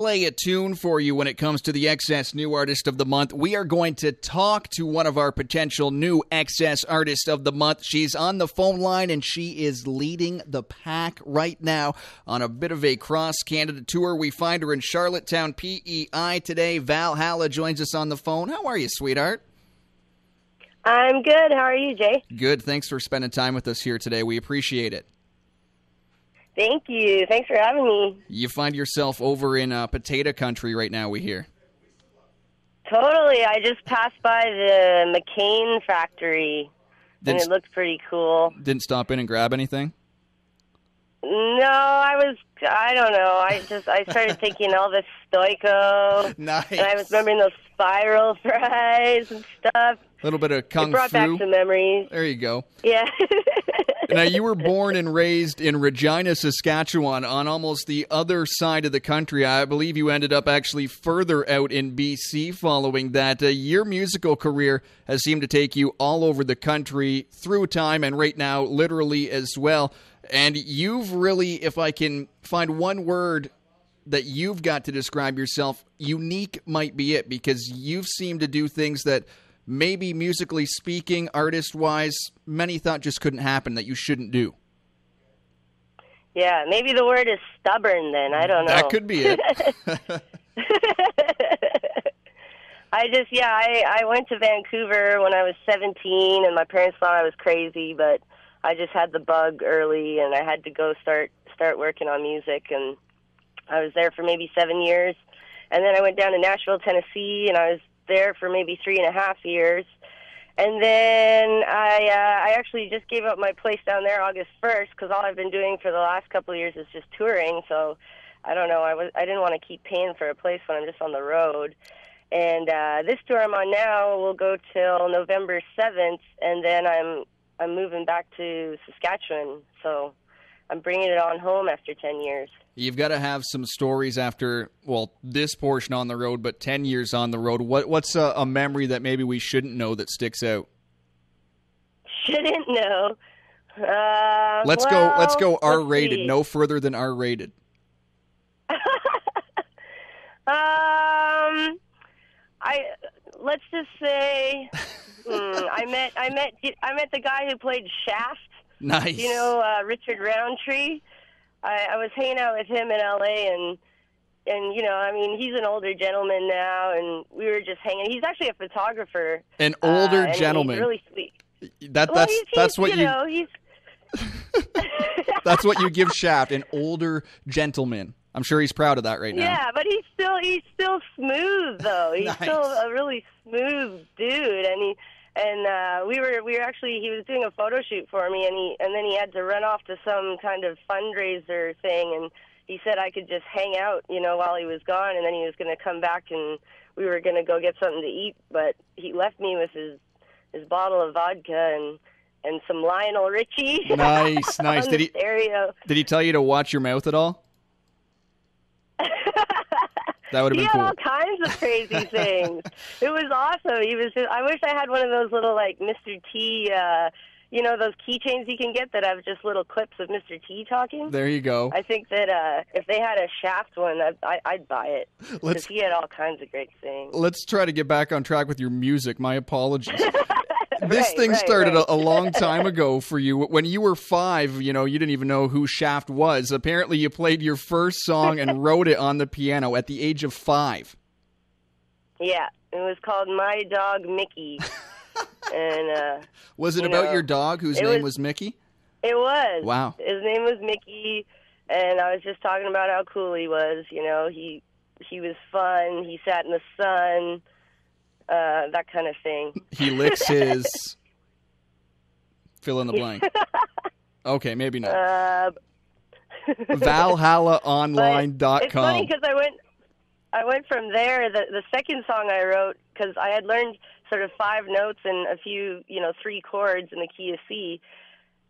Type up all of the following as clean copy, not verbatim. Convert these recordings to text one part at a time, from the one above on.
play a tune for you when it comes to the XS New Artist of the Month. We are going to talk to one of our potential new XS Artist of the Month. She's on the phone line, and she is leading the pack right now on a bit of a cross-Canada tour. We find her in Charlottetown, PEI today. Val Halla joins us on the phone. How are you, sweetheart? I'm good. How are you, Jay? Good. Thanks for spending time with us here today. We appreciate it. Thank you. Thanks for having me. You find yourself over in potato country right now, we hear. Totally. I just passed by the McCain factory, and it looked pretty cool. Didn't stop in and grab anything? No, I don't know. I started thinking Elvis Stoico. Nice. And I was remembering those spiral fries and stuff. A little bit of kung fu. It brought back some memories. There you go. Yeah. Now, you were born and raised in Regina, Saskatchewan, on almost the other side of the country. I believe you ended up actually further out in BC following that. Your musical career has seemed to take you all over the country through time and right now literally as well. And you've really, if I can find one word that you've got to describe yourself, unique might be it, because you've seemed to do things that maybe musically speaking, artist-wise, many thought just couldn't happen, that you shouldn't do. Yeah, maybe the word is stubborn then. I don't know. That could be it. I went to Vancouver when I was 17, and my parents thought I was crazy, but I just had the bug early, and I had to go start working on music, and I was there for maybe 7 years. And then I went down to Nashville, Tennessee, and I was there for maybe 3.5 years. And then I actually just gave up my place down there August 1st, because all I've been doing for the last couple of years is just touring. So I don't know. I didn't want to keep paying for a place when I'm just on the road. And this tour I'm on now will go till November 7th, and then I'm moving back to Saskatchewan. So I'm bringing it on home after 10 years. You've got to have some stories after, well, this portion on the road, but 10 years on the road. What's a memory that maybe we shouldn't know that sticks out? Shouldn't know? Let's go R-rated. No further than R-rated. Let's just say I met the guy who played Shaft. Nice. You know, Richard Roundtree. I was hanging out with him in L.A. and you know, I mean, he's an older gentleman now, and we were just hanging. He's actually a photographer. An older gentleman. He's really sweet. That's what you know. He's that's what you give Shaft, an older gentleman. I'm sure he's proud of that right now. Yeah, but he's still smooth though. He's Nice. still a really smooth dude, and we were actually, he was doing a photo shoot for me, and then he had to run off to some kind of fundraiser thing, and he said I could just hang out, you know, while he was gone, and then he was going to come back and we were going to go get something to eat, but he left me with his bottle of vodka and some Lionel Richie. Nice. Did he tell you to watch your mouth at all? That would have been he cool. had all kinds of crazy things. It was awesome. I wish I had one of those little, like, Mr. T, you know, those keychains you can get that have just little clips of Mr. T talking. There you go. I think that if they had a Shaft one, I'd buy it. Because he had all kinds of great things. Let's try to get back on track with your music. My apologies. This thing started a long time ago for you. When you were 5, you know, you didn't even know who Shaft was. Apparently, you played your first song and wrote it on the piano at the age of 5. Yeah, it was called My Dog Mickey. And was it about your dog whose name was Mickey? It was. Wow. His name was Mickey, and I was just talking about how cool he was. You know, he was fun. He sat in the sun. That kind of thing. He licks his... Fill in the blank. Okay, maybe not. ValHallaOnline.com. It's funny because I went from there. The second song I wrote, because I had learned sort of 5 notes and a few, 3 chords in the key of C.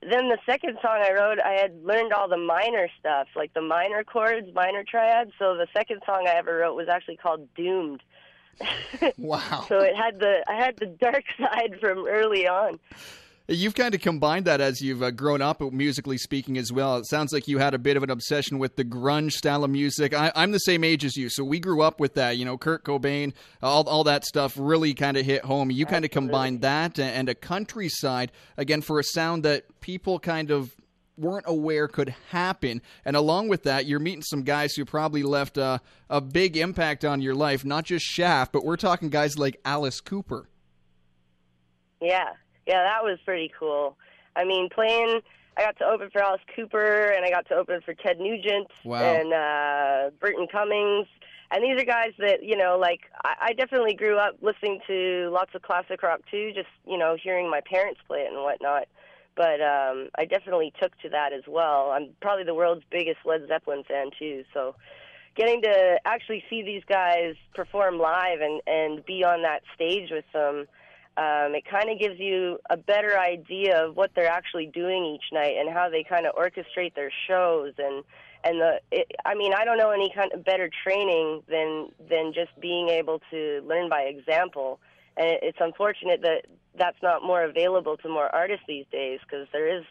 Then the second song I wrote, I had learned all the minor stuff, like the minor chords, minor triads. So the second song I ever wrote was actually called Doomed. Wow. So I had the dark side from early on. You've kind of combined that as you've grown up, musically speaking, as well. It sounds like you had a bit of an obsession with the grunge style of music. I'm the same age as you, so we grew up with that. You know, Kurt Cobain, all that stuff really kind of hit home. You kind of combined that and a country side, again, for a sound that people kind of weren't aware could happen. And along with that, you're meeting some guys who probably left a big impact on your life, not just Shaft, but we're talking guys like Alice Cooper. Yeah, that was pretty cool. I mean, I got to open for Alice Cooper, and I got to open for Ted Nugent. Wow. And Burton Cummings. And these are guys that, you know, like, I definitely grew up listening to lots of classic rock, too, just, you know, hearing my parents play it and whatnot. But I definitely took to that as well. I'm probably the world's biggest Led Zeppelin fan, too. So getting to actually see these guys perform live and be on that stage with them, it kind of gives you a better idea of what they're actually doing each night and how they kind of orchestrate their shows. I mean, I don't know any kind of better training than just being able to learn by example. And it's unfortunate that that's not more available to more artists these days, because there is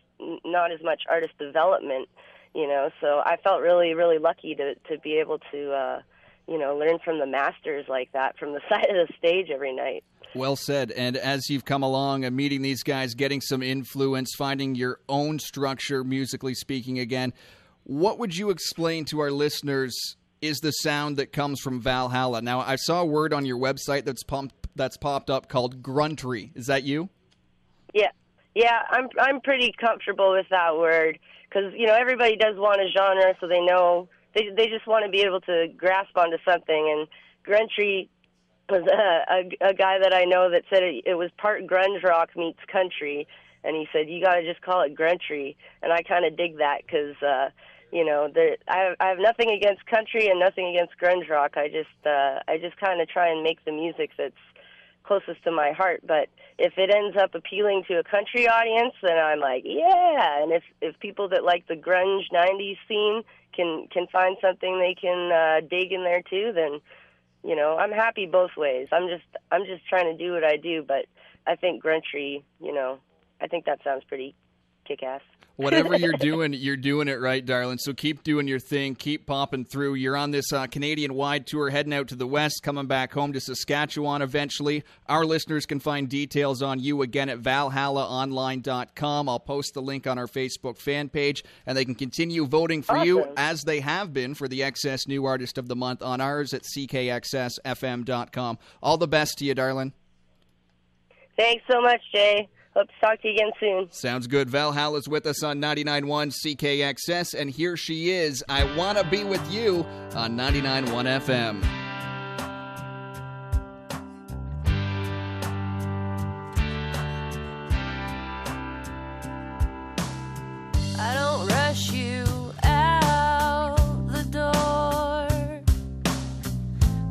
not as much artist development, you know. So I felt really, really lucky to be able to, you know, learn from the masters like that from the side of the stage every night. Well said. And as you've come along and meeting these guys, getting some influence, finding your own structure, musically speaking again, what would you explain to our listeners is the sound that comes from Val Halla? Now, I saw a word on your website that's popped up called gruntery. Is that you? Yeah, I'm pretty comfortable with that word, because, you know, everybody does want a genre, so they know they just want to be able to grasp onto something. And gruntery was a guy that I know that said it was part grunge rock meets country, and he said, you got to just call it gruntery. And I kind of dig that, because you know, I have nothing against country and nothing against grunge rock. I just kind of try and make the music that's closest to my heart. But if it ends up appealing to a country audience, then I'm like, yeah. And if people that like the grunge '90s scene can find something they can dig in there too, then, you know, I'm happy both ways. I'm just trying to do what I do. But I think gruntery, you know, I think that sounds pretty kick-ass. Whatever you're doing it right, darling. So keep doing your thing. Keep popping through. You're on this Canadian-wide tour, heading out to the west, coming back home to Saskatchewan eventually. Our listeners can find details on you again at valhallaonline.com. I'll post the link on our Facebook fan page, and they can continue voting for you, as they have been for the XS New Artist of the Month on ours at CKXSFM.com. All the best to you, darling. Thanks so much, Jay. Hope to talk to you again soon. Sounds good. Val Halla's with us on 99.1 CKXS, and here she is, I Wanna Be With You on 99.1 FM. I don't rush you out the door,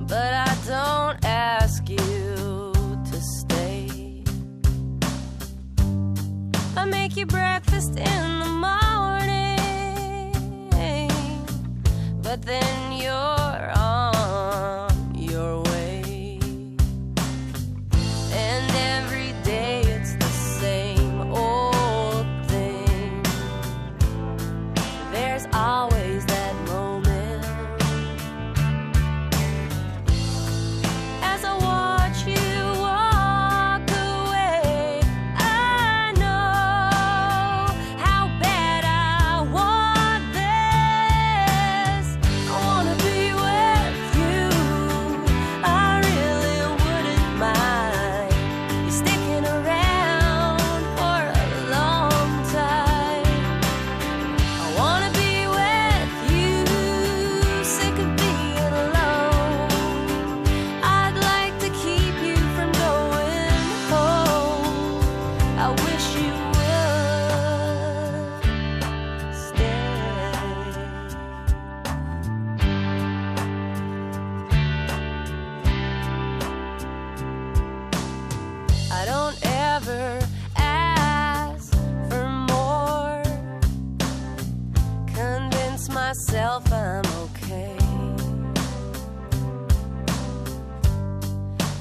but I don't ask you to stay. I make you breakfast in the morning, but then you're on your way. And every day it's the same old thing. There's always that moment as I watch you walk away. I know how bad I want this. I wanna be with you. I really wouldn't mind you sticking around for a long time. I wanna be with you, sick of being alone. I'd like to keep you from going home. I wish you would stay. I don't ever ask for more. Convince myself I'm okay.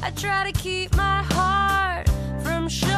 I try to keep my heart from showing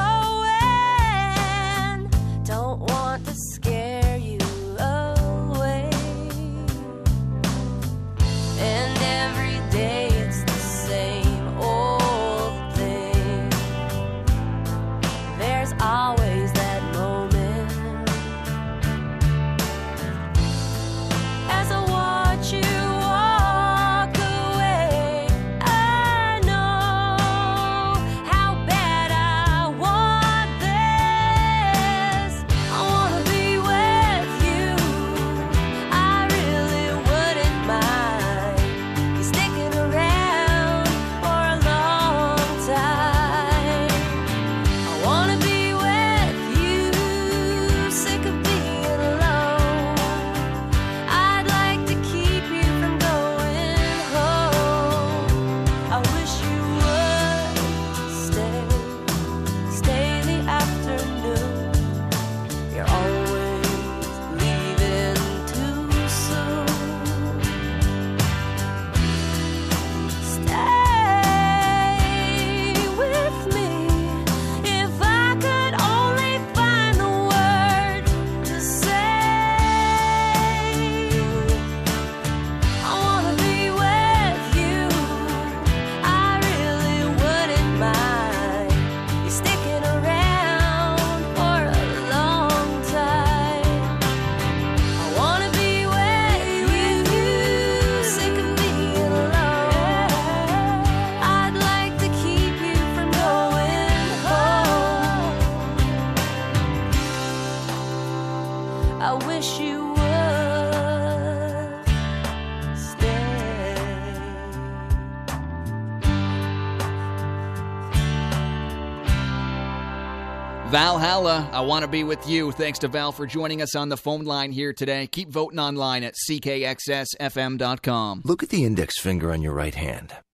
Val Halla, I Want to Be With You. Thanks to Val for joining us on the phone line here today. Keep voting online at CKXSFM.com. Look at the index finger on your right hand.